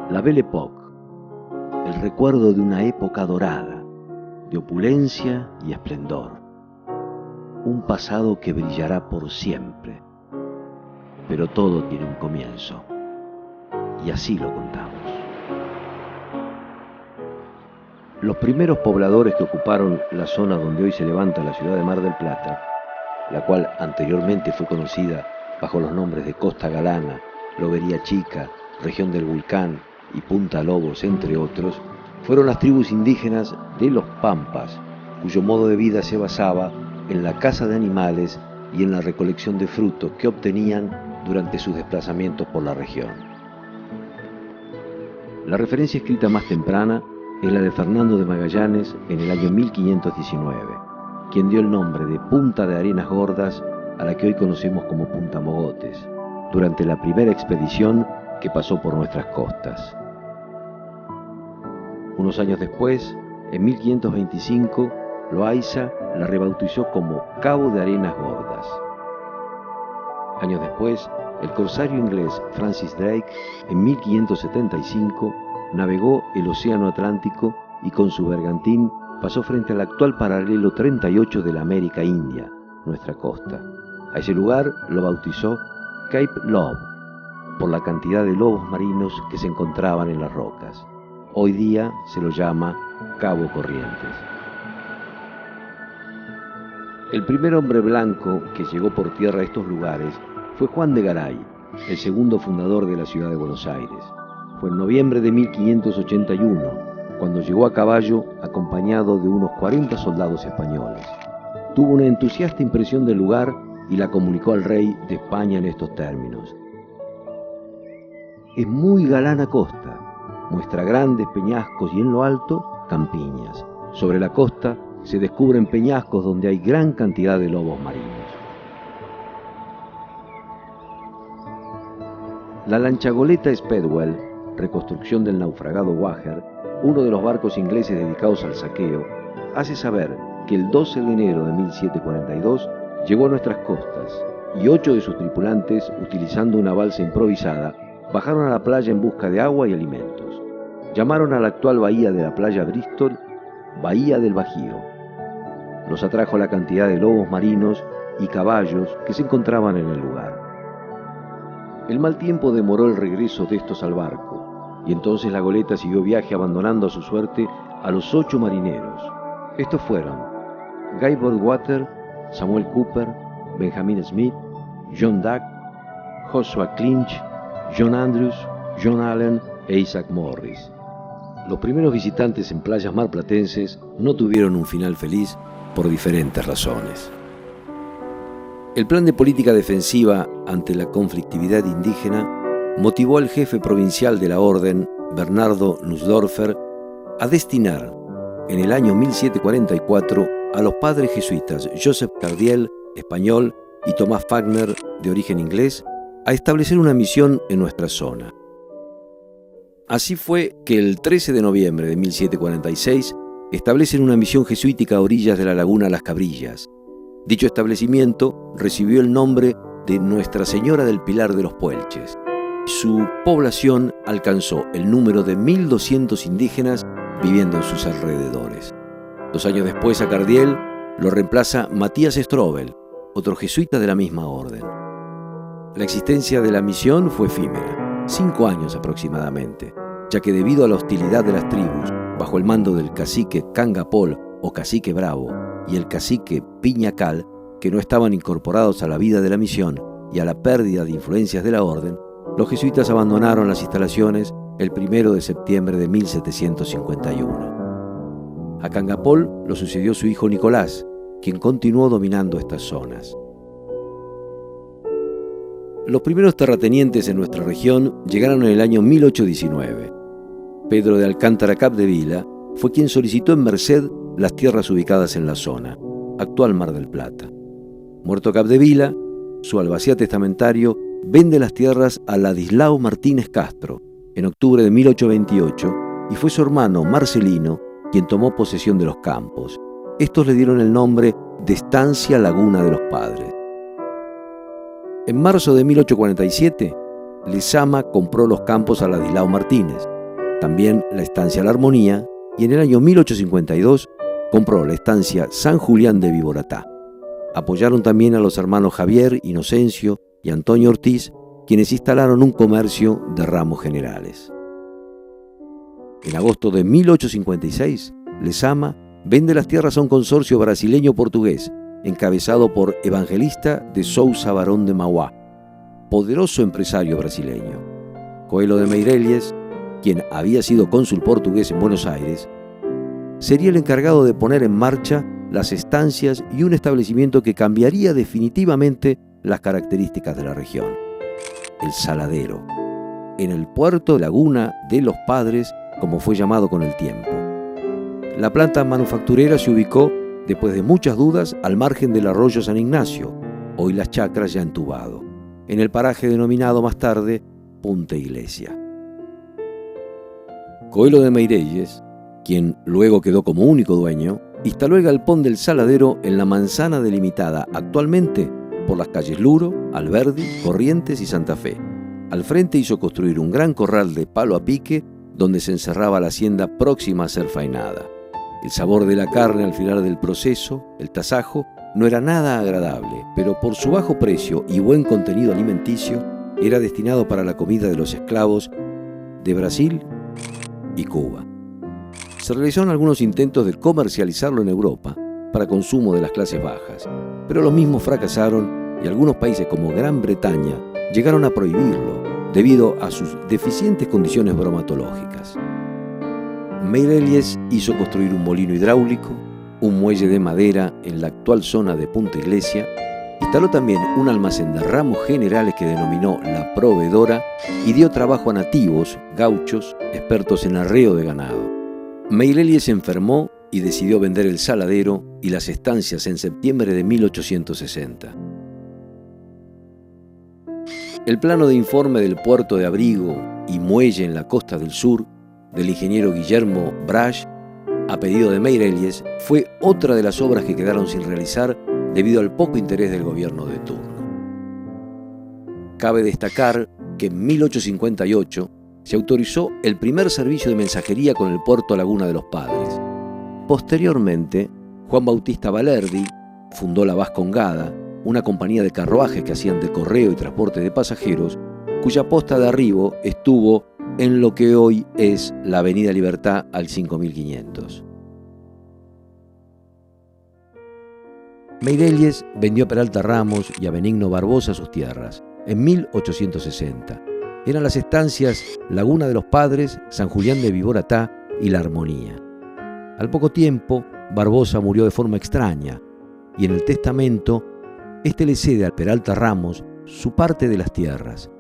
La Belle Époque, el recuerdo de una época dorada, de opulencia y esplendor. Un pasado que brillará por siempre. Pero todo tiene un comienzo. Y así lo contamos. Los primeros pobladores que ocuparon la zona donde hoy se levanta la ciudad de Mar del Plata, la cual anteriormente fue conocida bajo los nombres de Costa Galana, Lobería Chica, Región del Vulcán y Punta Lobos, entre otros, fueron las tribus indígenas de los Pampas, cuyo modo de vida se basaba en la caza de animales y en la recolección de frutos que obtenían durante sus desplazamientos por la región. La referencia escrita más temprana es la de Fernando de Magallanes en el año 1519, quien dio el nombre de Punta de Arenas Gordas a la que hoy conocemos como Punta Mogotes, durante la primera expedición que pasó por nuestras costas. Unos años después, en 1525, Loaiza la rebautizó como Cabo de Arenas Gordas. Años después, el corsario inglés Francis Drake, en 1575, navegó el Océano Atlántico y con su bergantín pasó frente al actual paralelo 38 de la América India, nuestra costa. A ese lugar lo bautizó Cape Love, por la cantidad de lobos marinos que se encontraban en las rocas. Hoy día se lo llama Cabo Corrientes. El primer hombre blanco que llegó por tierra a estos lugares fue Juan de Garay, el segundo fundador de la ciudad de Buenos Aires. Fue en noviembre de 1581, cuando llegó a caballo acompañado de unos 40 soldados españoles. Tuvo una entusiasta impresión del lugar y la comunicó al rey de España en estos términos. Es muy galana costa, muestra grandes peñascos y en lo alto campiñas. Sobre la costa se descubren peñascos donde hay gran cantidad de lobos marinos. La lanchagoleta Speedwell, reconstrucción del naufragado Wager, uno de los barcos ingleses dedicados al saqueo, hace saber que el 12 de enero de 1742 llegó a nuestras costas y 8 de sus tripulantes, utilizando una balsa improvisada, bajaron a la playa en busca de agua y alimentos. Llamaron a la actual bahía de la playa Bristol Bahía del Bajío. Los atrajo la cantidad de lobos marinos y caballos que se encontraban en el lugar. El mal tiempo demoró el regreso de estos al barco, y entonces la goleta siguió viaje abandonando a su suerte a los 8 marineros. Estos fueron Guy Boldwater, Samuel Cooper, Benjamin Smith, John Duck, Joshua Clinch, John Andrews, John Allen e Isaac Morris. Los primeros visitantes en playas marplatenses no tuvieron un final feliz por diferentes razones. El plan de política defensiva ante la conflictividad indígena motivó al jefe provincial de la orden, Bernardo Nussdorfer, a destinar en el año 1744 a los padres jesuitas Joseph Cardiel, español, y Tomás Fagner, de origen inglés, a establecer una misión en nuestra zona. Así fue que el 13 de noviembre de 1746 establecen una misión jesuítica a orillas de la laguna Las Cabrillas. Dicho establecimiento recibió el nombre de Nuestra Señora del Pilar de los Puelches. Su población alcanzó el número de 1.200 indígenas viviendo en sus alrededores. 2 años después a Cardiel lo reemplaza Matías Strobel, otro jesuita de la misma orden. La existencia de la misión fue efímera, 5 años aproximadamente, ya que debido a la hostilidad de las tribus, bajo el mando del cacique Cangapol o cacique Bravo y el cacique Piñacal, que no estaban incorporados a la vida de la misión y a la pérdida de influencias de la orden, los jesuitas abandonaron las instalaciones el 1 de septiembre de 1751. A Cangapol lo sucedió su hijo Nicolás, quien continuó dominando estas zonas. Los primeros terratenientes en nuestra región llegaron en el año 1819. Pedro de Alcántara Capdevila fue quien solicitó en Merced las tierras ubicadas en la zona, actual Mar del Plata. Muerto Capdevila, su albacea testamentario vende las tierras a Ladislao Martínez Castro en octubre de 1828 y fue su hermano Marcelino quien tomó posesión de los campos. Estos le dieron el nombre de Estancia Laguna de los Padres. En marzo de 1847, Lezama compró los campos a Ladislao Martínez, también la estancia La Armonía, y en el año 1852 compró la estancia San Julián de Viboratá. Apoyaron también a los hermanos Javier, Inocencio y Antonio Ortiz, quienes instalaron un comercio de ramos generales. En agosto de 1856, Lezama vende las tierras a un consorcio brasileño-portugués, encabezado por Evangelista de Sousa Barón de Mauá, poderoso empresario brasileño. Coelho de Meirelles, quien había sido cónsul portugués en Buenos Aires, sería el encargado de poner en marcha las estancias y un establecimiento que cambiaría definitivamente las características de la región: el Saladero, en el puerto Laguna de los Padres, como fue llamado con el tiempo. La planta manufacturera se ubicó, después de muchas dudas, al margen del arroyo San Ignacio, hoy Las Chacras ya entubado, en el paraje denominado más tarde Punta Iglesia. Coelho de Meirelles, quien luego quedó como único dueño, instaló el galpón del Saladero en la manzana delimitada actualmente por las calles Luro, Alberdi, Corrientes y Santa Fe. Al frente hizo construir un gran corral de palo a pique donde se encerraba la hacienda próxima a ser faenada. El sabor de la carne al final del proceso, el tasajo, no era nada agradable, pero por su bajo precio y buen contenido alimenticio, era destinado para la comida de los esclavos de Brasil y Cuba. Se realizaron algunos intentos de comercializarlo en Europa para consumo de las clases bajas, pero los mismos fracasaron y algunos países como Gran Bretaña llegaron a prohibirlo debido a sus deficientes condiciones bromatológicas. Meirelles hizo construir un molino hidráulico, un muelle de madera en la actual zona de Punta Iglesia, instaló también un almacén de ramos generales que denominó La Proveedora y dio trabajo a nativos, gauchos, expertos en arreo de ganado. Meirelles se enfermó y decidió vender el Saladero y las estancias en septiembre de 1860. El plano de informe del puerto de abrigo y muelle en la costa del sur del ingeniero Guillermo Brasch, a pedido de Meirelles, fue otra de las obras que quedaron sin realizar debido al poco interés del gobierno de turno. Cabe destacar que en 1858 se autorizó el primer servicio de mensajería con el puerto Laguna de los Padres. Posteriormente, Juan Bautista Balerdi fundó la Vascongada, una compañía de carruajes que hacían de correo y transporte de pasajeros, cuya posta de arribo estuvo en lo que hoy es la Avenida Libertad al 5500. Meirelles vendió a Peralta Ramos y a Benigno Barbosa sus tierras en 1860. Eran las estancias Laguna de los Padres, San Julián de Viboratá y La Armonía. Al poco tiempo, Barbosa murió de forma extraña y en el testamento, este le cede al Peralta Ramos su parte de las tierras,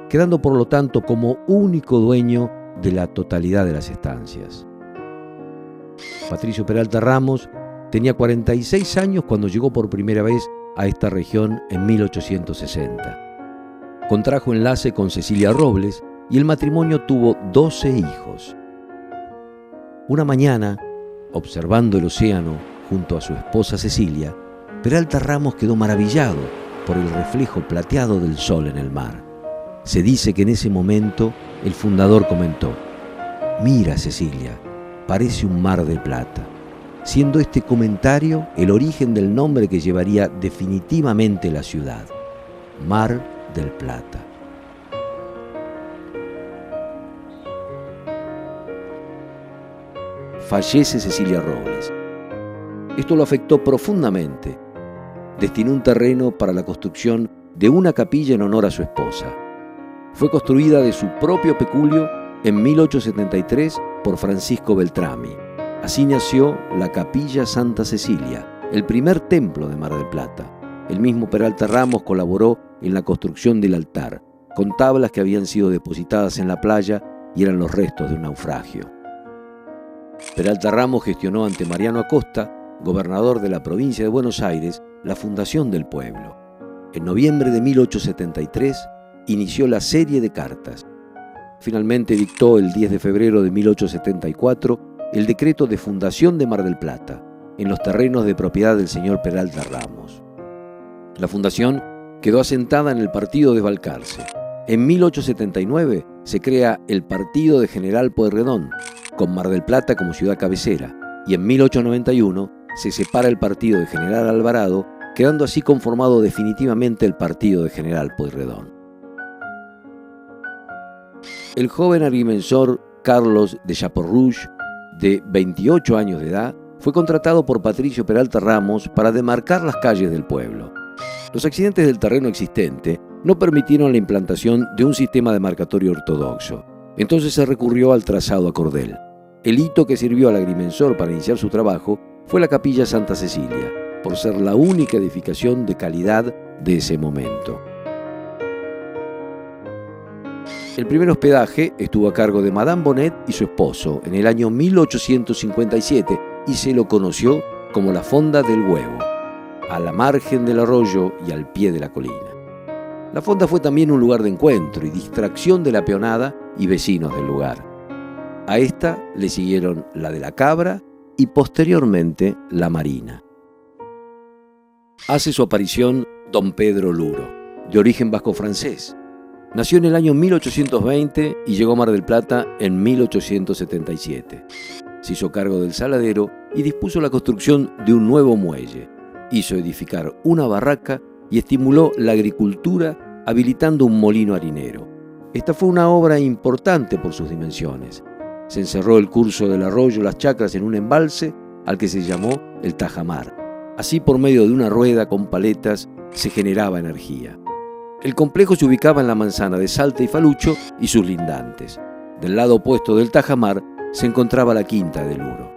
quedando por lo tanto como único dueño de la totalidad de las estancias. Patricio Peralta Ramos tenía 46 años cuando llegó por primera vez a esta región en 1860. Contrajo enlace con Cecilia Robles y el matrimonio tuvo 12 hijos. Una mañana, observando el océano junto a su esposa Cecilia, Peralta Ramos quedó maravillado por el reflejo plateado del sol en el mar. Se dice que en ese momento el fundador comentó: «Mira, Cecilia, parece un mar de plata», siendo este comentario el origen del nombre que llevaría definitivamente la ciudad, Mar del Plata. Fallece Cecilia Robles. Esto lo afectó profundamente. Destinó un terreno para la construcción de una capilla en honor a su esposa. Fue construida de su propio peculio en 1873 por Francisco Beltrami. Así nació la Capilla Santa Cecilia, el primer templo de Mar del Plata. El mismo Peralta Ramos colaboró en la construcción del altar, con tablas que habían sido depositadas en la playa y eran los restos de un naufragio. Peralta Ramos gestionó ante Mariano Acosta, gobernador de la provincia de Buenos Aires, la fundación del pueblo. En noviembre de 1873 inició la serie de cartas. Finalmente dictó el 10 de febrero de 1874 el decreto de fundación de Mar del Plata, en los terrenos de propiedad del señor Peralta Ramos. La fundación quedó asentada en el partido de Balcarce. En 1879 se crea el partido de General Pueyrredón, con Mar del Plata como ciudad cabecera, y en 1891 se separa el partido de General Alvarado, quedando así conformado definitivamente el partido de General Pueyrredón. El joven agrimensor Carlos de Chaporrouge, de 28 años de edad, fue contratado por Patricio Peralta Ramos para demarcar las calles del pueblo. Los accidentes del terreno existente no permitieron la implantación de un sistema demarcatorio ortodoxo. Entonces se recurrió al trazado a cordel. El hito que sirvió al agrimensor para iniciar su trabajo fue la Capilla Santa Cecilia, por ser la única edificación de calidad de ese momento. El primer hospedaje estuvo a cargo de Madame Bonnet y su esposo en el año 1857 y se lo conoció como la Fonda del Huevo, a la margen del arroyo y al pie de la colina. La fonda fue también un lugar de encuentro y distracción de la peonada y vecinos del lugar. A esta le siguieron la de la Cabra y posteriormente la Marina. Hace su aparición don Pedro Luro, de origen vasco-francés. Nació en el año 1820 y llegó a Mar del Plata en 1877. Se hizo cargo del saladero y dispuso la construcción de un nuevo muelle. Hizo edificar una barraca y estimuló la agricultura habilitando un molino harinero. Esta fue una obra importante por sus dimensiones. Se encerró el curso del arroyo Las Chacras en un embalse al que se llamó el tajamar. Así, por medio de una rueda con paletas, se generaba energía. El complejo se ubicaba en la manzana de Salta y Falucho y sus lindantes. Del lado opuesto del tajamar se encontraba la quinta de Luro.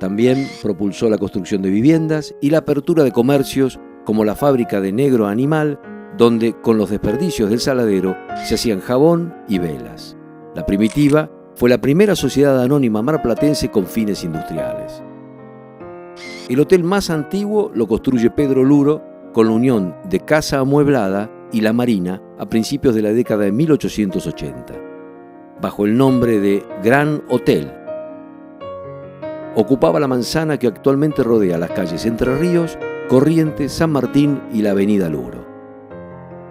También propulsó la construcción de viviendas y la apertura de comercios como la fábrica de Negro Animal, donde con los desperdicios del saladero se hacían jabón y velas. La Primitiva fue la primera sociedad anónima marplatense con fines industriales. El hotel más antiguo lo construye Pedro Luro con la unión de Casa Amueblada y La Marina a principios de la década de 1880, bajo el nombre de Gran Hotel. Ocupaba la manzana que actualmente rodea las calles Entre Ríos, Corrientes, San Martín y la avenida Luro.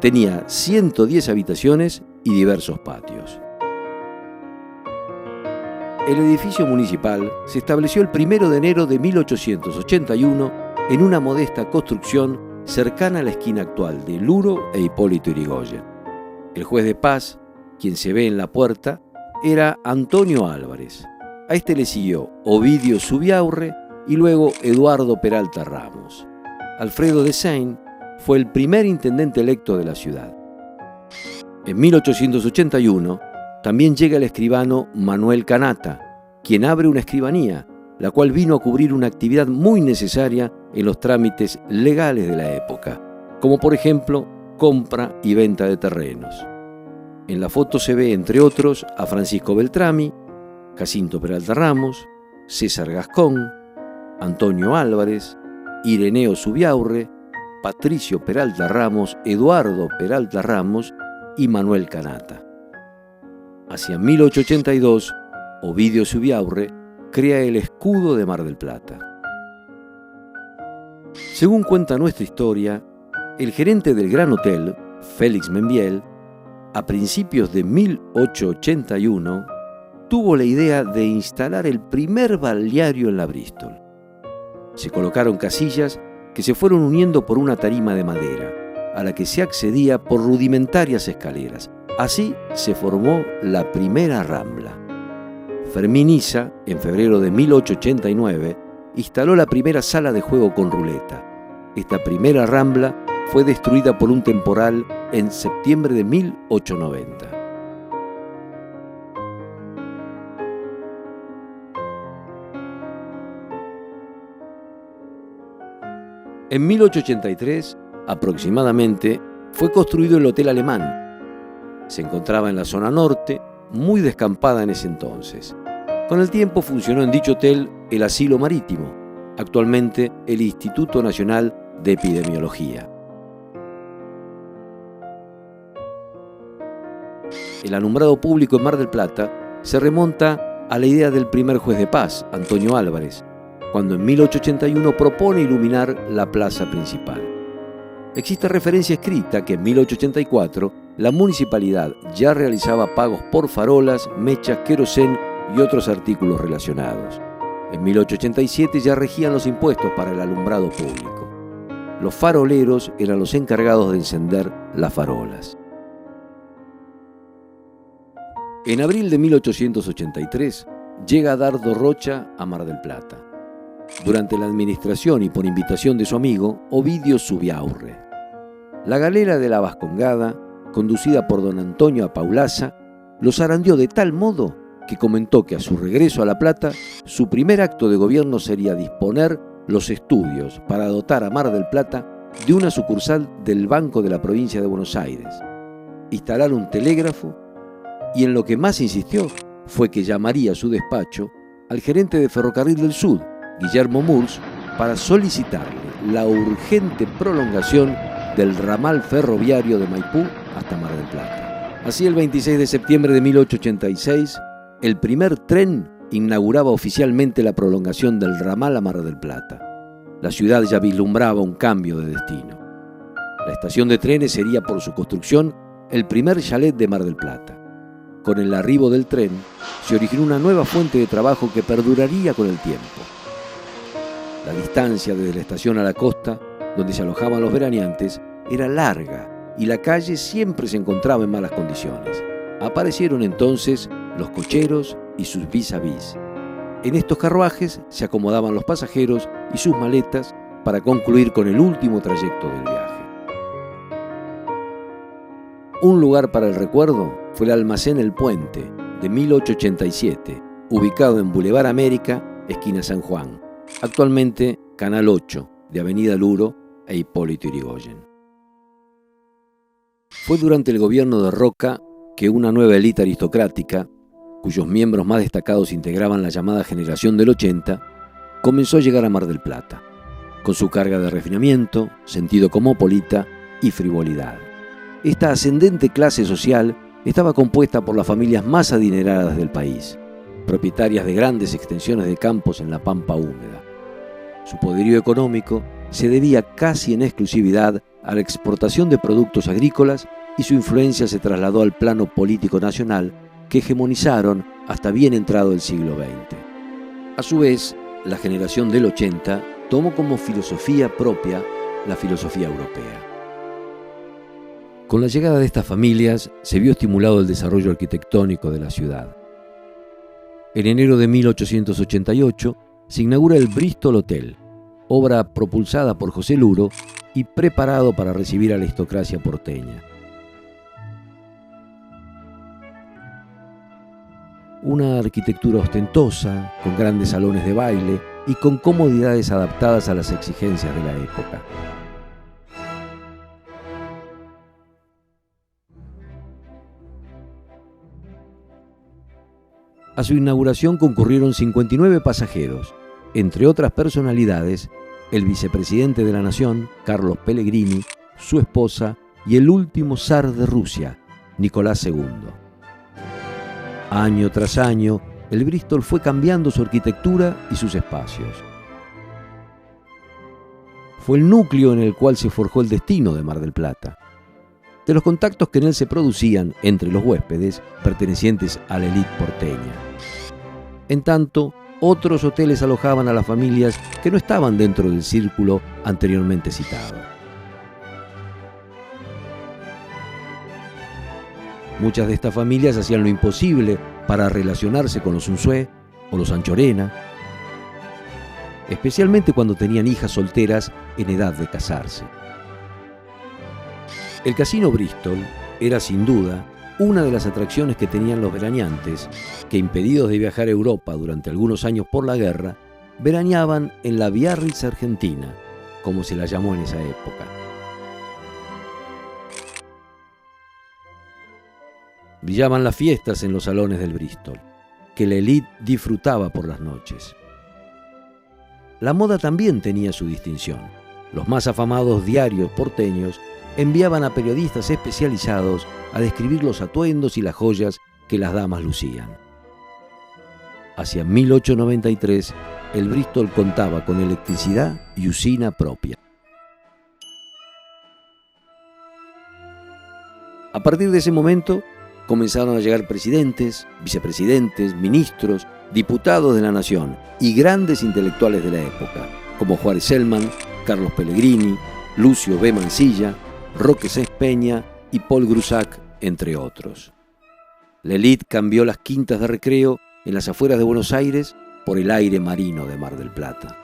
Tenía 110 habitaciones y diversos patios. El edificio municipal se estableció el 1 de enero de 1881 en una modesta construcción cercana a la esquina actual de Luro e Hipólito Yrigoyen. El juez de paz, quien se ve en la puerta, era Antonio Álvarez. A este le siguió Ovidio Zubiaurre y luego Eduardo Peralta Ramos. Alfredo de Seine fue el primer intendente electo de la ciudad. En 1881 también llega el escribano Manuel Canata, quien abre una escribanía, la cual vino a cubrir una actividad muy necesaria en los trámites legales de la época, como por ejemplo compra y venta de terrenos. En la foto se ve, entre otros, a Francisco Beltrami, Jacinto Peralta Ramos, César Gascón, Antonio Álvarez, Ireneo Zubiaurre, Patricio Peralta Ramos, Eduardo Peralta Ramos y Manuel Canata. Hacia 1882, Ovidio Zubiaurre crea el escudo de Mar del Plata. Según cuenta nuestra historia, el gerente del Gran Hotel, Félix Membiel, a principios de 1881, tuvo la idea de instalar el primer balneario en la Bristol. Se colocaron casillas que se fueron uniendo por una tarima de madera, a la que se accedía por rudimentarias escaleras. Así se formó la primera Rambla. Fermín Issa, en febrero de 1889, instaló la primera sala de juego con ruleta. Esta primera Rambla fue destruida por un temporal en septiembre de 1890. En 1883, aproximadamente, fue construido el Hotel Alemán. Se encontraba en la zona norte, muy descampada en ese entonces. Con el tiempo funcionó en dicho hotel el Asilo Marítimo, actualmente el Instituto Nacional de Epidemiología. El alumbrado público en Mar del Plata se remonta a la idea del primer juez de paz, Antonio Álvarez, cuando en 1881 propone iluminar la plaza principal. Existe referencia escrita que en 1884 la municipalidad ya realizaba pagos por farolas, mechas, querosén y otros artículos relacionados. En 1887 ya regían los impuestos para el alumbrado público. Los faroleros eran los encargados de encender las farolas. En abril de 1883 llega Dardo Rocha a Mar del Plata, durante la administración y por invitación de su amigo Ovidio Zubiaurre. La galera de la Vascongada, conducida por don Antonio Apaulaza, los zarandeó de tal modo que comentó que a su regreso a La Plata, su primer acto de gobierno sería disponer los estudios para dotar a Mar del Plata de una sucursal del Banco de la Provincia de Buenos Aires, instalar un telégrafo y en lo que más insistió fue que llamaría a su despacho al gerente de Ferrocarril del Sud, Guillermo Murs, para solicitarle la urgente prolongación del ramal ferroviario de Maipú hasta Mar del Plata. Así, el 26 de septiembre de 1886, el primer tren inauguraba oficialmente la prolongación del ramal a Mar del Plata. La ciudad ya vislumbraba un cambio de destino. La estación de trenes sería por su construcción el primer chalet de Mar del Plata. Con el arribo del tren se originó una nueva fuente de trabajo que perduraría con el tiempo. La distancia desde la estación a la costa, donde se alojaban los veraneantes, era larga y la calle siempre se encontraba en malas condiciones. Aparecieron entonces los cocheros y sus vis-a-vis. En estos carruajes se acomodaban los pasajeros y sus maletas para concluir con el último trayecto del viaje. Un lugar para el recuerdo fue el almacén El Puente, de 1887, ubicado en Boulevard América, esquina San Juan, actualmente Canal 8, de Avenida Luro e Hipólito Yrigoyen. Fue durante el gobierno de Roca que una nueva élite aristocrática, cuyos miembros más destacados integraban la llamada generación del 80, comenzó a llegar a Mar del Plata, con su carga de refinamiento, sentido cosmopolita y frivolidad. Esta ascendente clase social estaba compuesta por las familias más adineradas del país, propietarias de grandes extensiones de campos en la pampa húmeda. Su poderío económico se debía casi en exclusividad a la exportación de productos agrícolas y su influencia se trasladó al plano político nacional que hegemonizaron hasta bien entrado el siglo XX. A su vez, la generación del 80 tomó como filosofía propia la filosofía europea. Con la llegada de estas familias se vio estimulado el desarrollo arquitectónico de la ciudad. En enero de 1888 se inaugura el Bristol Hotel, obra propulsada por José Luro y preparado para recibir a la aristocracia porteña. Una arquitectura ostentosa, con grandes salones de baile y con comodidades adaptadas a las exigencias de la época. A su inauguración concurrieron 59 pasajeros, entre otras personalidades, el vicepresidente de la Nación, Carlos Pellegrini, su esposa y el último zar de Rusia, Nicolás II. Año tras año, el Bristol fue cambiando su arquitectura y sus espacios. Fue el núcleo en el cual se forjó el destino de Mar del Plata. De los contactos que en él se producían entre los huéspedes pertenecientes a la élite porteña. En tanto, otros hoteles alojaban a las familias que no estaban dentro del círculo anteriormente citado. Muchas de estas familias hacían lo imposible para relacionarse con los Unzué o los Anchorena, especialmente cuando tenían hijas solteras en edad de casarse. El Casino Bristol era sin duda una de las atracciones que tenían los veraneantes que, impedidos de viajar a Europa durante algunos años por la guerra, veraneaban en la Biarritz Argentina, como se la llamó en esa época. Brillaban las fiestas en los salones del Bristol, que la élite disfrutaba por las noches. La moda también tenía su distinción. Los más afamados diarios porteños enviaban a periodistas especializados a describir los atuendos y las joyas que las damas lucían. Hacia 1893, el Bristol contaba con electricidad y usina propia. A partir de ese momento comenzaron a llegar presidentes, vicepresidentes, ministros, diputados de la nación y grandes intelectuales de la época, como Juárez Celman, Carlos Pellegrini, Lucio B. Mansilla, Roque Sáenz Peña y Paul Grusac, entre otros. La élite cambió las quintas de recreo en las afueras de Buenos Aires por el aire marino de Mar del Plata.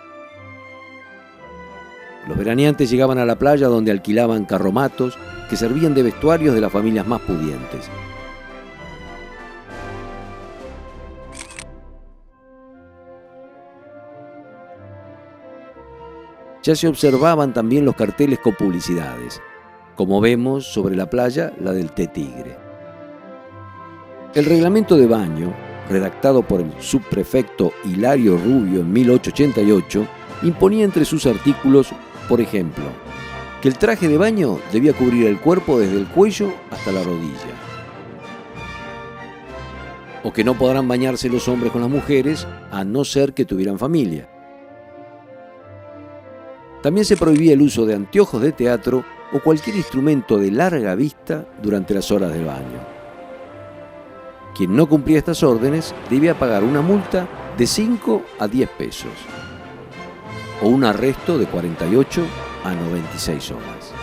Los veraneantes llegaban a la playa donde alquilaban carromatos que servían de vestuarios de las familias más pudientes. Ya se observaban también los carteles con publicidades, como vemos sobre la playa la del Té Tigre. El reglamento de baño, redactado por el subprefecto Hilario Rubio en 1888, imponía entre sus artículos, por ejemplo, que el traje de baño debía cubrir el cuerpo desde el cuello hasta la rodilla, o que no podrán bañarse los hombres con las mujeres a no ser que tuvieran familia. También se prohibía el uso de anteojos de teatro o cualquier instrumento de larga vista durante las horas del baño. Quien no cumplía estas órdenes debía pagar una multa de 5 a 10 pesos o un arresto de 48 a 96 horas.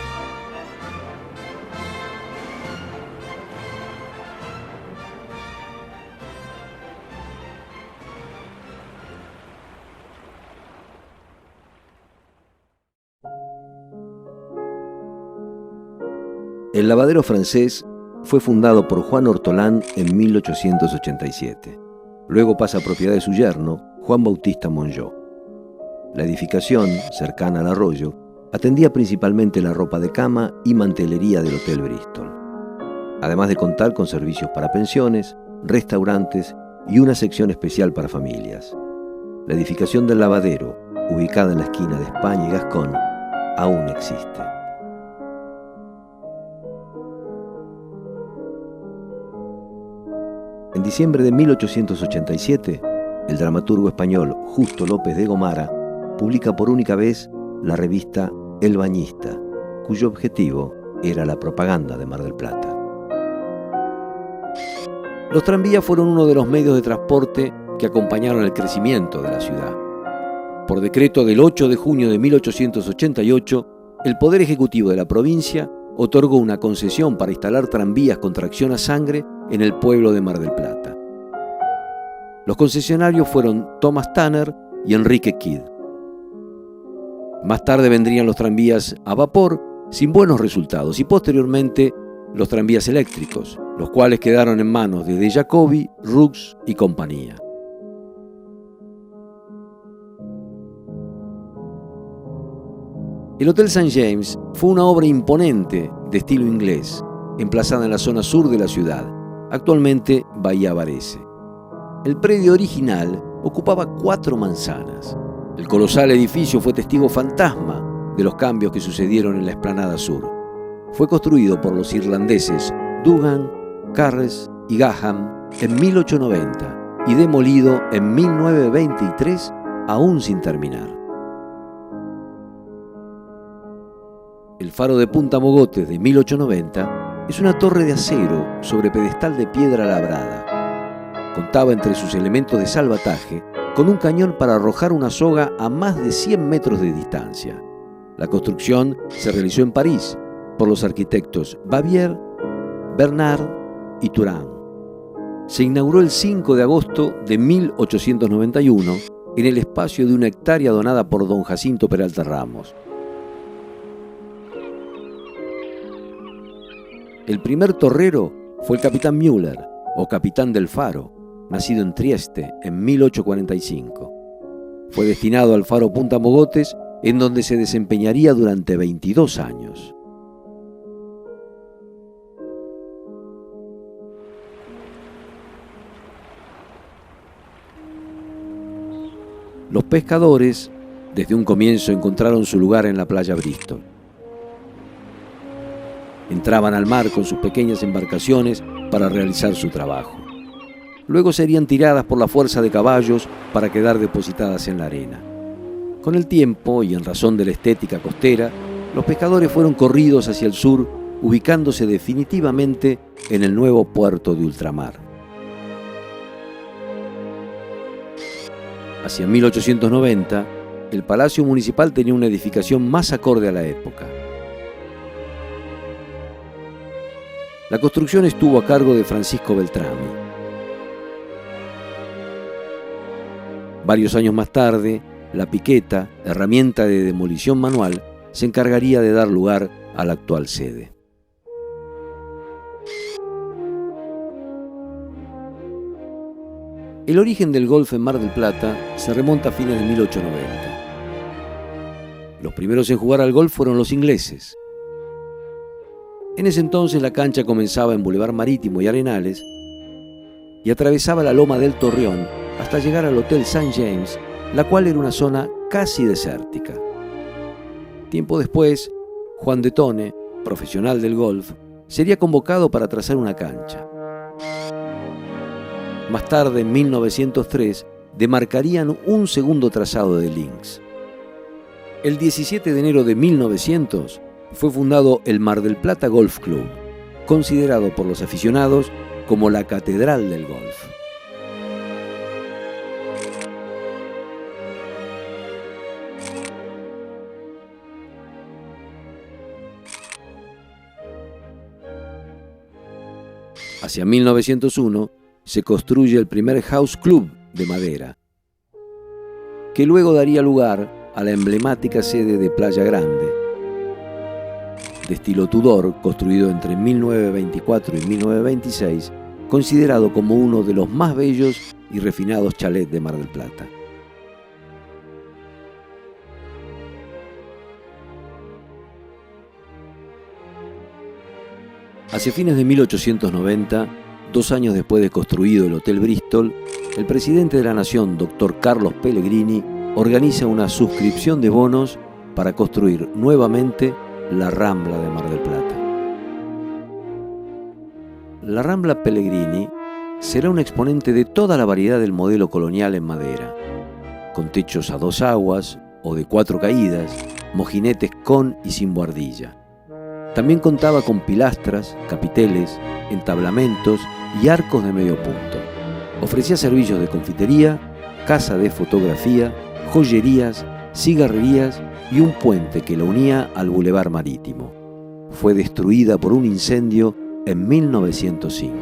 El lavadero francés fue fundado por Juan Hortolán en 1887. Luego pasa a propiedad de su yerno, Juan Bautista Monjó. La edificación, cercana al arroyo, atendía principalmente la ropa de cama y mantelería del Hotel Bristol, además de contar con servicios para pensiones, restaurantes y una sección especial para familias. La edificación del lavadero, ubicada en la esquina de España y Gascón, aún existe. En diciembre de 1887, el dramaturgo español Justo López de Gomara publica por única vez la revista El Bañista, cuyo objetivo era la propaganda de Mar del Plata. Los tranvías fueron uno de los medios de transporte que acompañaron el crecimiento de la ciudad. Por decreto del 8 de junio de 1888, el Poder Ejecutivo de la provincia otorgó una concesión para instalar tranvías con tracción a sangre en el pueblo de Mar del Plata. Los concesionarios fueron Thomas Tanner y Enrique Kidd. Más tarde vendrían los tranvías a vapor sin buenos resultados y posteriormente los tranvías eléctricos, los cuales quedaron en manos de Jacobi, Rux y compañía. El Hotel St. James fue una obra imponente de estilo inglés, emplazada en la zona sur de la ciudad, actualmente Bahía Varese. El predio original ocupaba 4 manzanas. El colosal edificio fue testigo fantasma de los cambios que sucedieron en la explanada sur. Fue construido por los irlandeses Dugan, Carres y Gaham en 1890 y demolido en 1923, aún sin terminar. El faro de Punta Mogotes de 1890 es una torre de acero sobre pedestal de piedra labrada. Contaba entre sus elementos de salvataje con un cañón para arrojar una soga a más de 100 metros de distancia. La construcción se realizó en París por los arquitectos Bavière, Bernard y Turán. Se inauguró el 5 de agosto de 1891 en el espacio de 1 hectárea donada por don Jacinto Peralta Ramos. El primer torrero fue el capitán Müller, o capitán del Faro, nacido en Trieste en 1845. Fue destinado al faro Punta Mogotes, en donde se desempeñaría durante 22 años. Los pescadores, desde un comienzo, encontraron su lugar en la playa Bristol. Entraban al mar con sus pequeñas embarcaciones para realizar su trabajo. Luego serían tiradas por la fuerza de caballos para quedar depositadas en la arena. Con el tiempo, y en razón de la estética costera, los pescadores fueron corridos hacia el sur ubicándose definitivamente en el nuevo puerto de ultramar. Hacia 1890, el Palacio Municipal tenía una edificación más acorde a la época. La construcción estuvo a cargo de Francisco Beltrami. Varios años más tarde, la piqueta, herramienta de demolición manual, se encargaría de dar lugar a la actual sede. El origen del golf en Mar del Plata se remonta a fines de 1890. Los primeros en jugar al golf fueron los ingleses. En ese entonces la cancha comenzaba en Boulevard Marítimo y Arenales y atravesaba la loma del Torreón hasta llegar al Hotel St. James, la cual era una zona casi desértica. Tiempo después, Juan de Tone, profesional del golf, sería convocado para trazar una cancha. Más tarde, en 1903, demarcarían un segundo trazado de links. El 17 de enero de 1900 fue fundado el Mar del Plata Golf Club, considerado por los aficionados como la catedral del golf. Hacia 1901 se construye el primer House Club de madera, que luego daría lugar a la emblemática sede de Playa Grande, de estilo Tudor, construido entre 1924 y 1926, considerado como uno de los más bellos y refinados chalets de Mar del Plata. Hacia fines de 1890, 2 años después de construido el Hotel Bristol, el presidente de la Nación, Dr. Carlos Pellegrini, organiza una suscripción de bonos para construir nuevamente la Rambla de Mar del Plata. La Rambla Pellegrini será un exponente de toda la variedad del modelo colonial en madera, con techos a 2 aguas o de 4 caídas, mojinetes con y sin buhardilla. También contaba con pilastras, capiteles, entablamentos y arcos de medio punto. Ofrecía servicios de confitería, casa de fotografía, joyerías, cigarrerías y un puente que la unía al Boulevard Marítimo. Fue destruida por un incendio en 1905.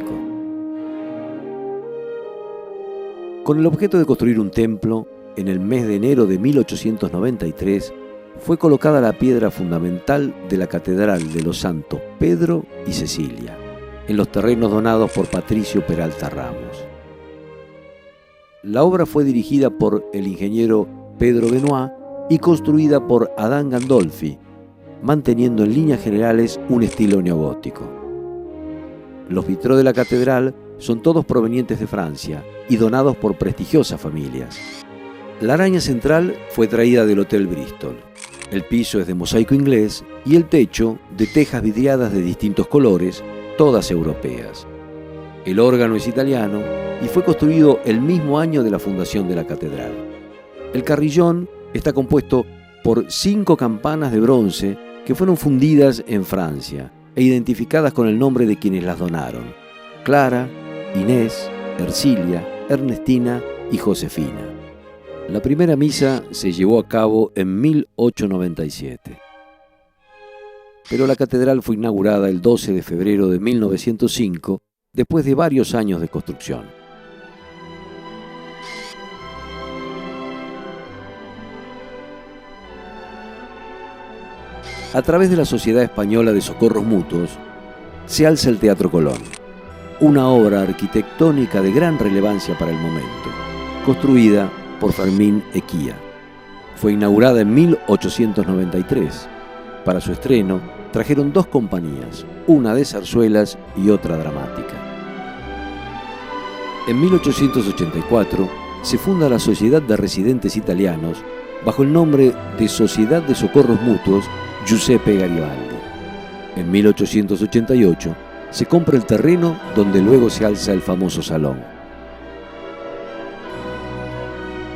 Con el objeto de construir un templo, en el mes de enero de 1893, fue colocada la piedra fundamental de la Catedral de los Santos Pedro y Cecilia, en los terrenos donados por Patricio Peralta Ramos. La obra fue dirigida por el ingeniero Pedro Benoit y construida por Adán Gandolfi, manteniendo en líneas generales un estilo neogótico. Los vitrós de la catedral son todos provenientes de Francia y donados por prestigiosas familias. La araña central fue traída del Hotel Bristol. El piso es de mosaico inglés y el techo de tejas vidriadas de distintos colores, todas europeas. El órgano es italiano y fue construido el mismo año de la fundación de la catedral. El carrillón está compuesto por 5 campanas de bronce que fueron fundidas en Francia e identificadas con el nombre de quienes las donaron: Clara, Inés, Ercilia, Ernestina y Josefina. La primera misa se llevó a cabo en 1897. Pero la catedral fue inaugurada el 12 de febrero de 1905, después de varios años de construcción. A través de la Sociedad Española de Socorros Mutuos, se alza el Teatro Colón, una obra arquitectónica de gran relevancia para el momento, construida por Fermín Equía. Fue inaugurada en 1893. Para su estreno, trajeron 2 compañías, una de zarzuelas y otra dramática. En 1884 se funda la Sociedad de Residentes Italianos bajo el nombre de Sociedad de Socorros Mutuos Giuseppe Garibaldi. En 1888 se compra el terreno donde luego se alza el famoso salón.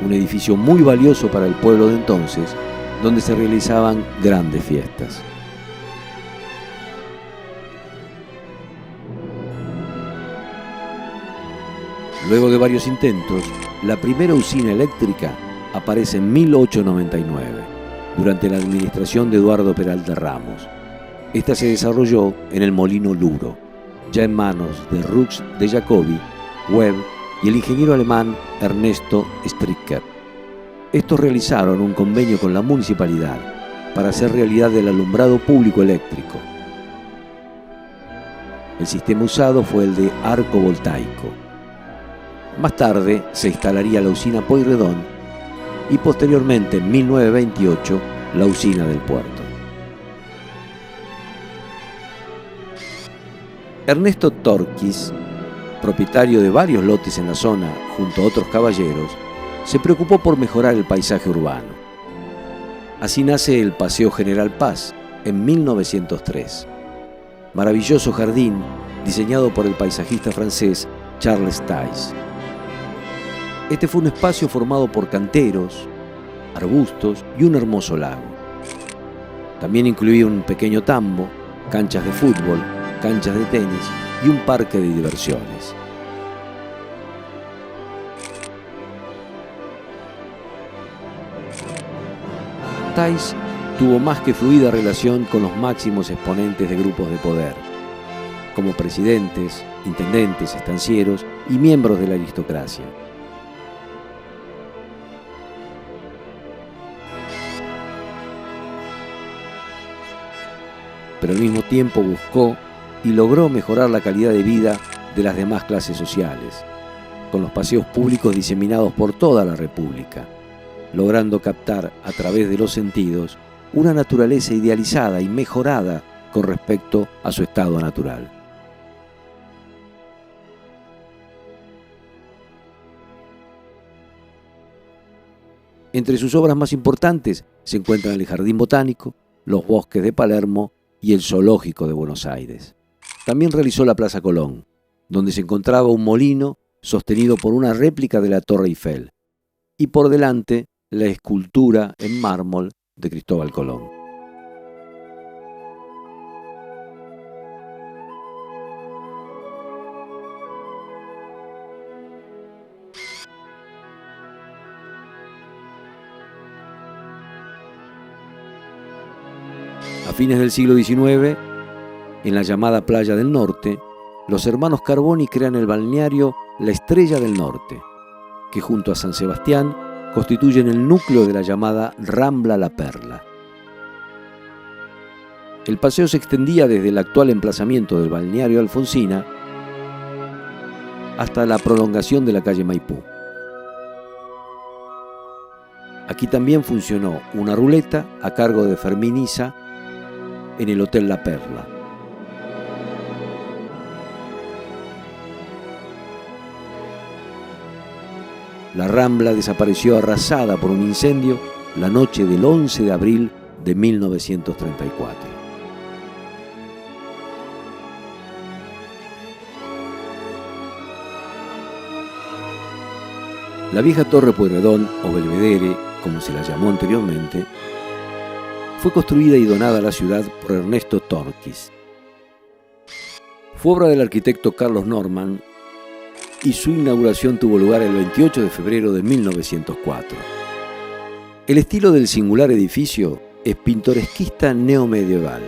Un edificio muy valioso para el pueblo de entonces, donde se realizaban grandes fiestas. Luego de varios intentos, la primera usina eléctrica aparece en 1899, durante la administración de Eduardo Peralta Ramos. Esta se desarrolló en el Molino Luro, ya en manos de Rux de Jacobi, Webb y el ingeniero alemán Ernesto Stricker. Estos realizaron un convenio con la municipalidad para hacer realidad el alumbrado público eléctrico. El sistema usado fue el de arco voltaico. Más tarde se instalaría la usina Pueyrredón y posteriormente, en 1928, la usina del puerto. Ernesto Torquis, propietario de varios lotes en la zona junto a otros caballeros, se preocupó por mejorar el paisaje urbano. Así nace el Paseo General Paz en 1903. Maravilloso jardín diseñado por el paisajista francés Charles Tays. Este fue un espacio formado por canteros, arbustos y un hermoso lago. También incluía un pequeño tambo, canchas de fútbol, canchas de tenis y un parque de diversiones. Tays tuvo más que fluida relación con los máximos exponentes de grupos de poder, como presidentes, intendentes, estancieros y miembros de la aristocracia. Pero al mismo tiempo buscó y logró mejorar la calidad de vida de las demás clases sociales, con los paseos públicos diseminados por toda la República, logrando captar a través de los sentidos una naturaleza idealizada y mejorada con respecto a su estado natural. Entre sus obras más importantes se encuentran el Jardín Botánico, los Bosques de Palermo y el Zoológico de Buenos Aires. También realizó la Plaza Colón, donde se encontraba un molino sostenido por una réplica de la Torre Eiffel, y por delante la escultura en mármol de Cristóbal Colón. A fines del siglo XIX, en la llamada Playa del Norte, los hermanos Carboni crean el balneario La Estrella del Norte, que junto a San Sebastián constituyen el núcleo de la llamada Rambla La Perla. El paseo se extendía desde el actual emplazamiento del balneario Alfonsina hasta la prolongación de la calle Maipú. Aquí también funcionó una ruleta a cargo de Fermín Isa en el Hotel La Perla. La Rambla desapareció arrasada por un incendio la noche del 11 de abril de 1934. La vieja Torre Pueyrredón, o Belvedere, como se la llamó anteriormente, fue construida y donada a la ciudad por Ernesto Torquis. Fue obra del arquitecto Carlos Norman y su inauguración tuvo lugar el 28 de febrero de 1904. El estilo del singular edificio es pintoresquista neomedieval.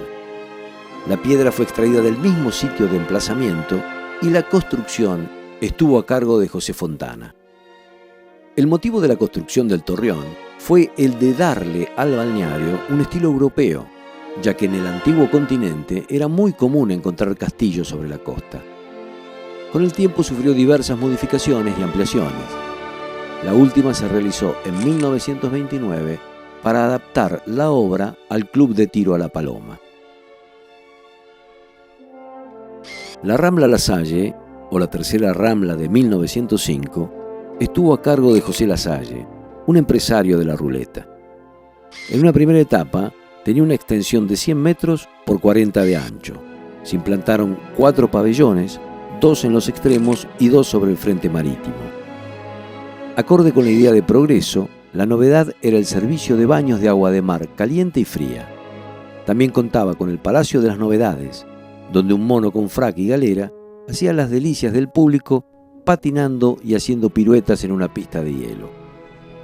La piedra fue extraída del mismo sitio de emplazamiento y la construcción estuvo a cargo de José Fontana. El motivo de la construcción del torreón fue el de darle al balneario un estilo europeo, ya que en el antiguo continente era muy común encontrar castillos sobre la costa. Con el tiempo sufrió diversas modificaciones y ampliaciones. La última se realizó en 1929 para adaptar la obra al Club de Tiro a la Paloma. La Rambla La Salle, o la tercera Rambla de 1905, estuvo a cargo de José Lasalle, un empresario de la ruleta. En una primera etapa tenía una extensión de 100 metros por 40 de ancho. Se implantaron 4 pabellones, 2 en los extremos y 2 sobre el frente marítimo. Acorde con la idea de progreso, la novedad era el servicio de baños de agua de mar caliente y fría. También contaba con el Palacio de las Novedades, donde un mono con frac y galera hacía las delicias del público patinando y haciendo piruetas en una pista de hielo.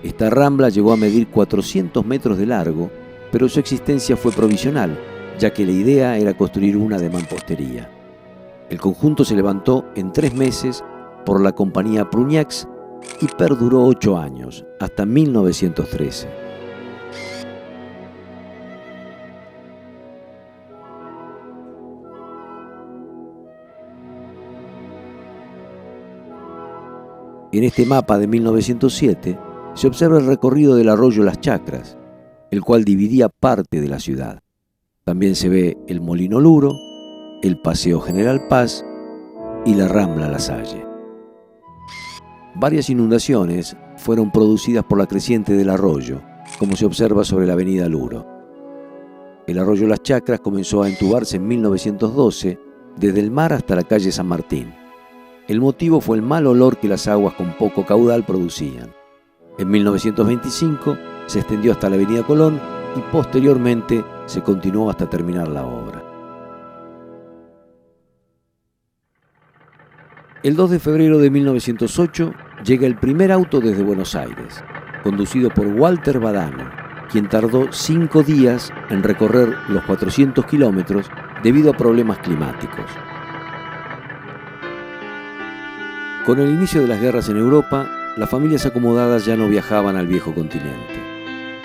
Esta rambla llegó a medir 400 metros de largo, pero su existencia fue provisional, ya que la idea era construir una de mampostería. El conjunto se levantó en 3 meses por la compañía Pruñax y perduró 8 años, hasta 1913. En este mapa de 1907 se observa el recorrido del arroyo Las Chacras, el cual dividía parte de la ciudad. También se ve el Molino Luro, el Paseo General Paz y la Rambla La Salle. Varias inundaciones fueron producidas por la creciente del arroyo, como se observa sobre la avenida Luro. El arroyo Las Chacras comenzó a entubarse en 1912 desde el mar hasta la calle San Martín. El motivo fue el mal olor que las aguas con poco caudal producían. En 1925 se extendió hasta la avenida Colón y posteriormente se continuó hasta terminar la obra. El 2 de febrero de 1908 llega el primer auto desde Buenos Aires, conducido por Walter Badano, quien tardó 5 días en recorrer los 400 kilómetros debido a problemas climáticos. Con el inicio de las guerras en Europa, las familias acomodadas ya no viajaban al viejo continente.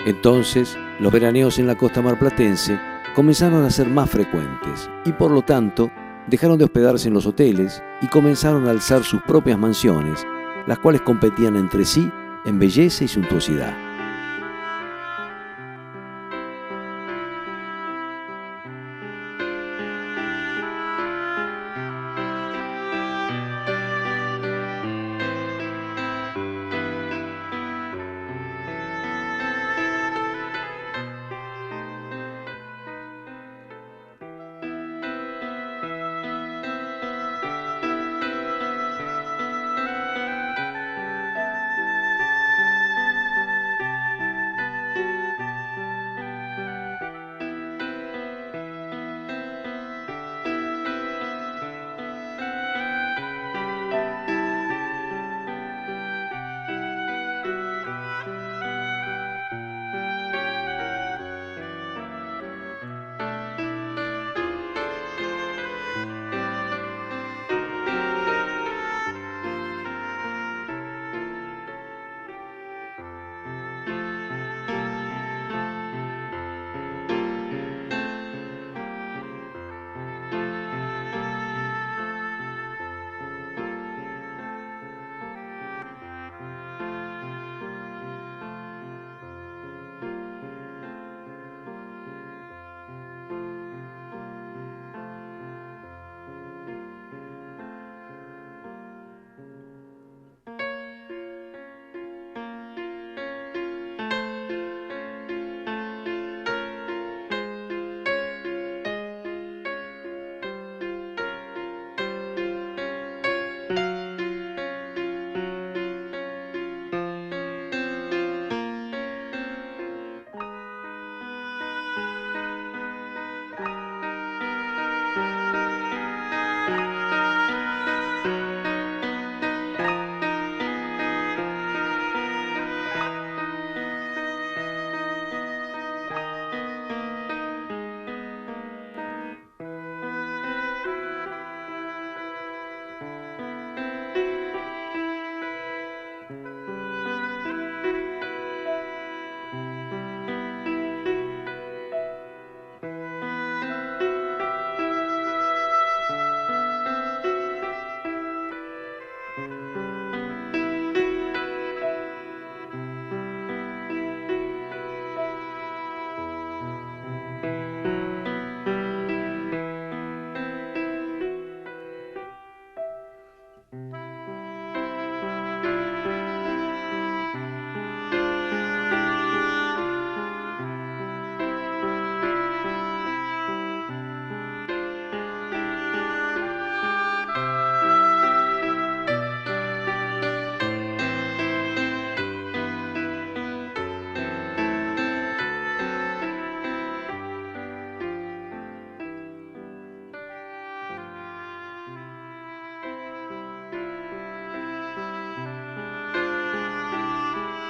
Entonces, los veraneos en la costa marplatense comenzaron a ser más frecuentes y, por lo tanto, dejaron de hospedarse en los hoteles y comenzaron a alzar sus propias mansiones, las cuales competían entre sí en belleza y suntuosidad.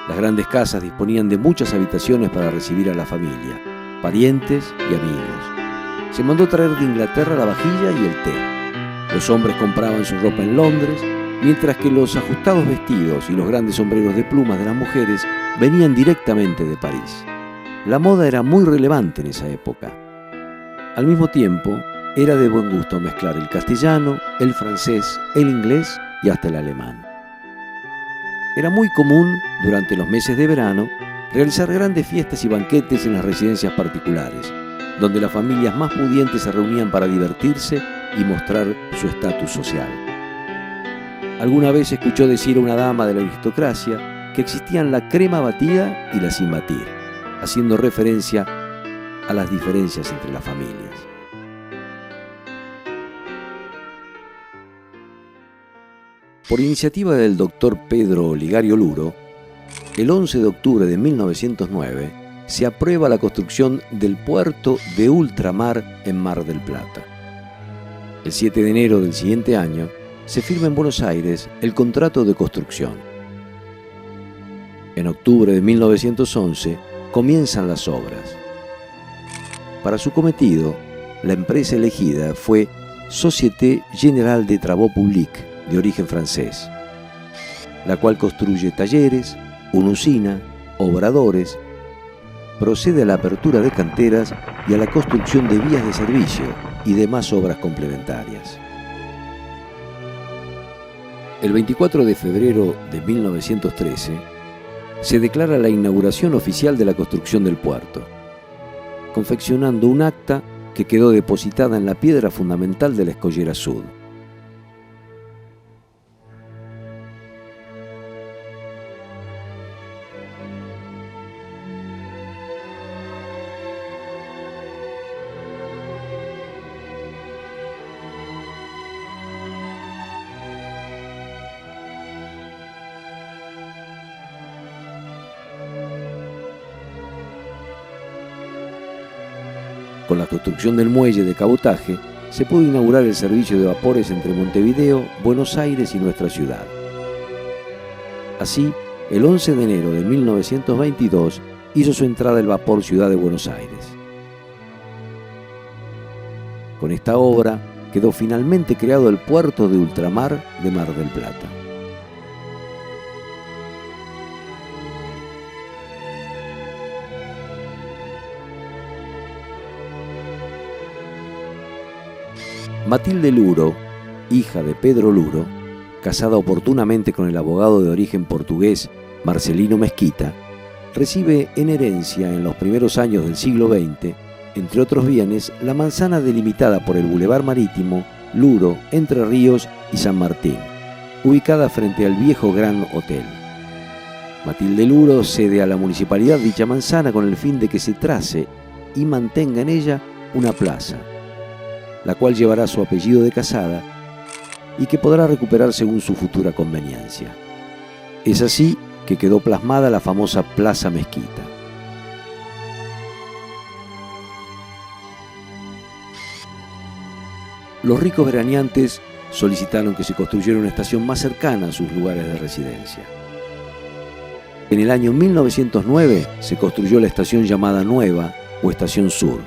Las grandes casas disponían de muchas habitaciones para recibir a la familia, parientes y amigos. Se mandó traer de Inglaterra la vajilla y el té. Los hombres compraban su ropa en Londres, mientras que los ajustados vestidos y los grandes sombreros de plumas de las mujeres venían directamente de París. La moda era muy relevante en esa época. Al mismo tiempo, era de buen gusto mezclar el castellano, el francés, el inglés y hasta el alemán. Era muy común, durante los meses de verano, realizar grandes fiestas y banquetes en las residencias particulares, donde las familias más pudientes se reunían para divertirse y mostrar su estatus social. Alguna vez escuchó decir a una dama de la aristocracia que existían la crema batida y la sin batir, haciendo referencia a las diferencias entre las familias. Por iniciativa del doctor Pedro Oligario Luro, el 11 de octubre de 1909 se aprueba la construcción del puerto de ultramar en Mar del Plata. El 7 de enero del siguiente año se firma en Buenos Aires el contrato de construcción. En octubre de 1911 comienzan las obras. Para su cometido, la empresa elegida fue Société Générale des Travaux Publics, de origen francés, la cual construye talleres, una usina, obradores, procede a la apertura de canteras y a la construcción de vías de servicio y demás obras complementarias. El 24 de febrero de 1913 se declara la inauguración oficial de la construcción del puerto, confeccionando un acta que quedó depositada en la piedra fundamental de la Escollera Sud. Con la construcción del muelle de cabotaje, se pudo inaugurar el servicio de vapores entre Montevideo, Buenos Aires y nuestra ciudad. Así, el 11 de enero de 1922 hizo su entrada el vapor Ciudad de Buenos Aires. Con esta obra quedó finalmente creado el puerto de ultramar de Mar del Plata. Matilde Luro, hija de Pedro Luro, casada oportunamente con el abogado de origen portugués Marcelino Mesquita, recibe en herencia en los primeros años del siglo XX, entre otros bienes, la manzana delimitada por el Boulevard Marítimo, Luro, Entre Ríos y San Martín, ubicada frente al viejo Gran Hotel. Matilde Luro cede a la municipalidad dicha manzana con el fin de que se trace y mantenga en ella una plaza, la cual llevará su apellido de casada y que podrá recuperar según su futura conveniencia. Es así que quedó plasmada la famosa Plaza Mesquita. Los ricos veraneantes solicitaron que se construyera una estación más cercana a sus lugares de residencia. En el año 1909 se construyó la estación llamada Nueva o Estación Sur,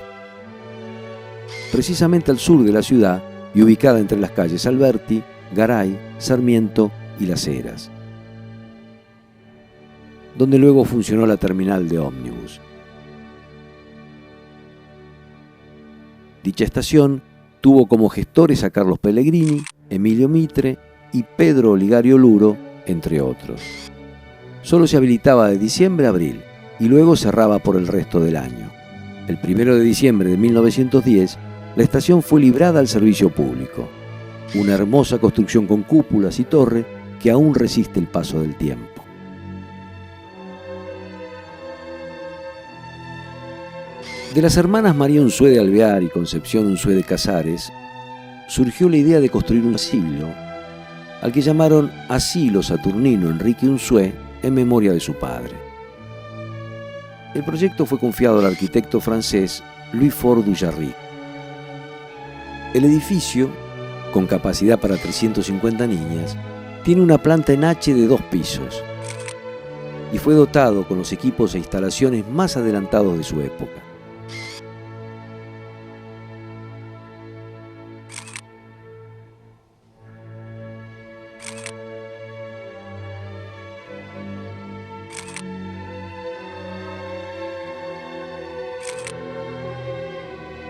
precisamente al sur de la ciudad y ubicada entre las calles Alberti, Garay, Sarmiento y Las Heras, donde luego funcionó la terminal de ómnibus. Dicha estación tuvo como gestores a Carlos Pellegrini, Emilio Mitre y Pedro Oligario Luro, entre otros. Solo se habilitaba de diciembre a abril y luego cerraba por el resto del año. El 1 de diciembre de 1910, la estación fue librada al servicio público, una hermosa construcción con cúpulas y torre que aún resiste el paso del tiempo. De las hermanas María Unzué de Alvear y Concepción Unzué de Casares, surgió la idea de construir un asilo, al que llamaron Asilo Saturnino Enrique Unzué en memoria de su padre. El proyecto fue confiado al arquitecto francés Louis Fort Dujarric. El edificio, con capacidad para 350 niñas, tiene una planta en H de 2 pisos. y fue dotado con los equipos e instalaciones más adelantados de su época.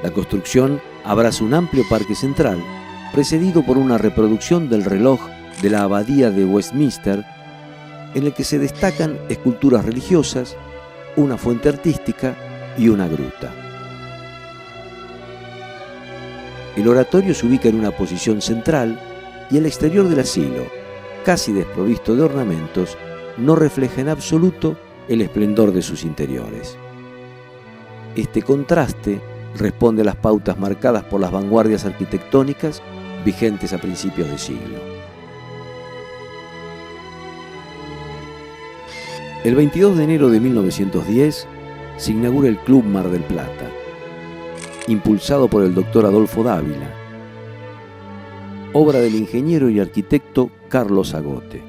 La construcción abraza un amplio parque central, precedido por una reproducción del reloj de la Abadía de Westminster, en el que se destacan esculturas religiosas, una fuente artística y una gruta. El oratorio se ubica en una posición central y el exterior del asilo, casi desprovisto de ornamentos, no refleja en absoluto el esplendor de sus interiores. Este contraste responde a las pautas marcadas por las vanguardias arquitectónicas vigentes a principios de siglo. El 22 de enero de 1910 se inaugura el Club Mar del Plata, impulsado por el doctor Adolfo Dávila, obra del ingeniero y arquitecto Carlos Agote.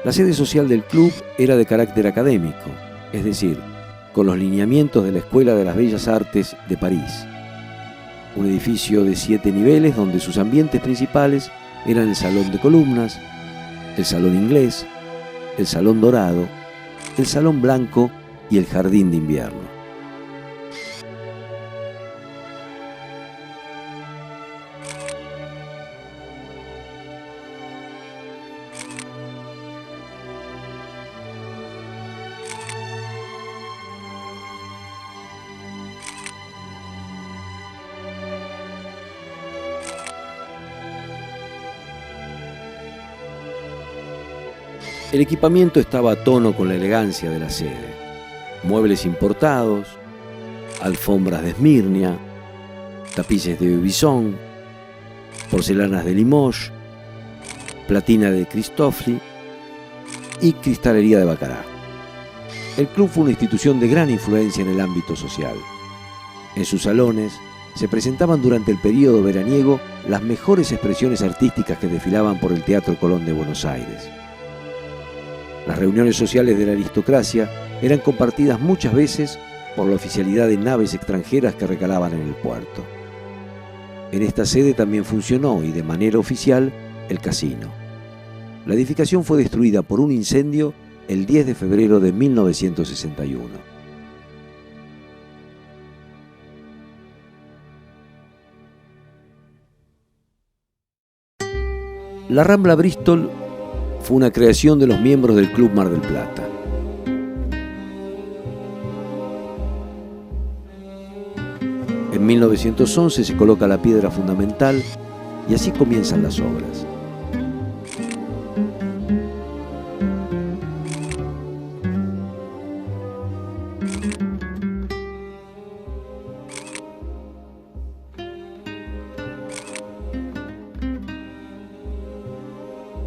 La sede social del club era de carácter académico, es decir, con los lineamientos de la Escuela de las Bellas Artes de París. Un edificio de 7 niveles donde sus ambientes principales eran el Salón de Columnas, el Salón Inglés, el Salón Dorado, el Salón Blanco y el Jardín de Invierno. El equipamiento estaba a tono con la elegancia de la sede. Muebles importados, alfombras de Esmirnia, tapices de Aubusson, porcelanas de Limoges, platina de Cristofli y cristalería de Baccarat. El club fue una institución de gran influencia en el ámbito social. En sus salones se presentaban durante el período veraniego las mejores expresiones artísticas que desfilaban por el Teatro Colón de Buenos Aires. Las reuniones sociales de la aristocracia eran compartidas muchas veces por la oficialidad de naves extranjeras que recalaban en el puerto. En esta sede también funcionó, y de manera oficial, el casino. La edificación fue destruida por un incendio el 10 de febrero de 1961. La Rambla Bristol fue una creación de los miembros del Club Mar del Plata. En 1911 se coloca la piedra fundamental y así comienzan las obras.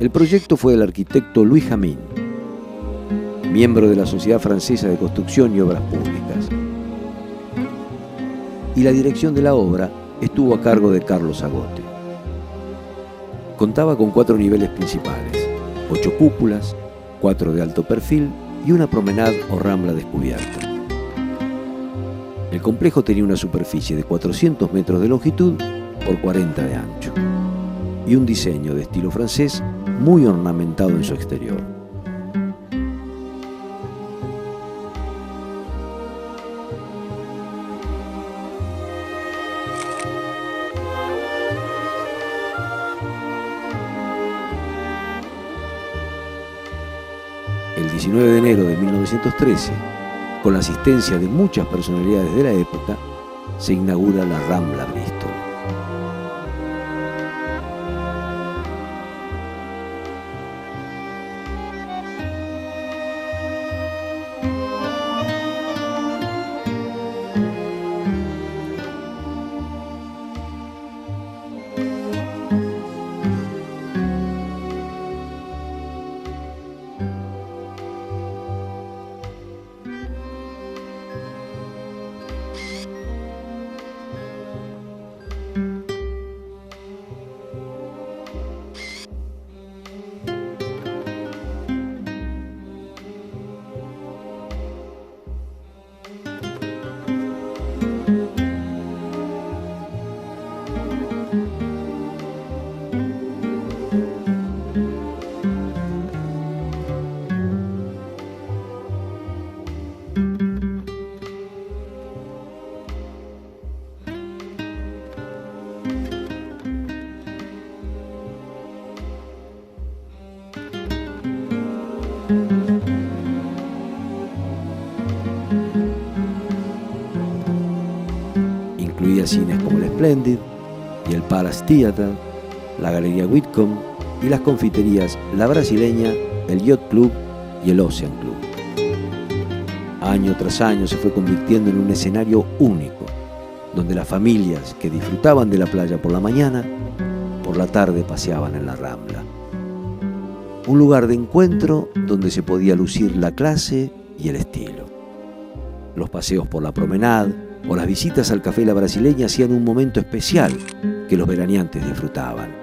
El proyecto fue del arquitecto Louis Jamin, miembro de la Sociedad Francesa de Construcción y Obras Públicas, y la dirección de la obra estuvo a cargo de Carlos Agote. Contaba con 4 niveles principales, 8 cúpulas, 4 de alto perfil y una promenade o rambla descubierta. El complejo tenía una superficie de 400 metros de longitud por 40 de ancho y un diseño de estilo francés muy ornamentado en su exterior. El 19 de enero de 1913, con la asistencia de muchas personalidades de la época, se inaugura la Rambla Bristol. había cines como el Splendid y el Palace Theatre, la Galería Whitcomb y las confiterías La Brasileña, el Yacht Club y el Ocean Club. Año tras año se fue convirtiendo en un escenario único, donde las familias que disfrutaban de la playa por la mañana, por la tarde paseaban en la Rambla. Un lugar de encuentro donde se podía lucir la clase y el estilo. Los paseos por la promenade o las visitas al Café La Brasileña hacían un momento especial que los veraneantes disfrutaban.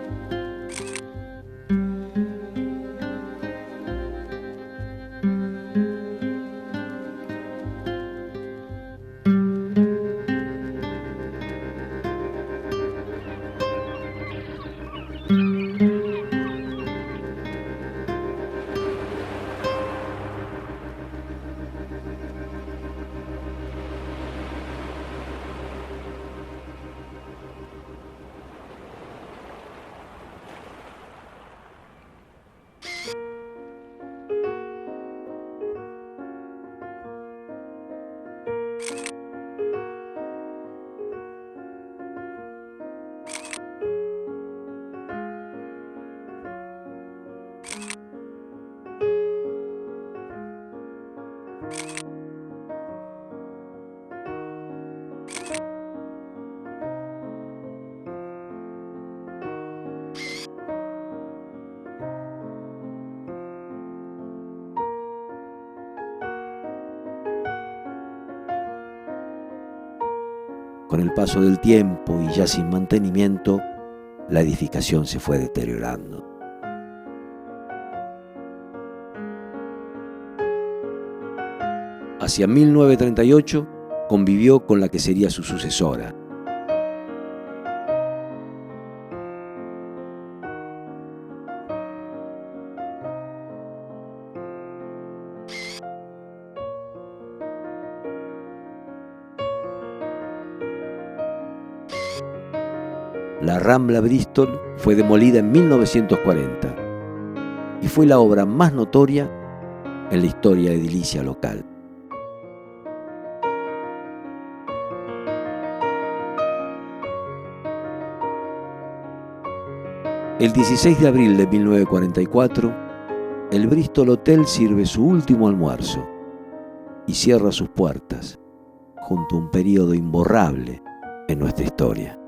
Con el paso del tiempo y ya sin mantenimiento, la edificación se fue deteriorando. Hacia 1938 convivió con la que sería su sucesora. La Rambla Bristol fue demolida en 1940 y fue la obra más notoria en la historia edilicia local. El 16 de abril de 1944, el Bristol Hotel sirve su último almuerzo y cierra sus puertas junto a un periodo imborrable en nuestra historia.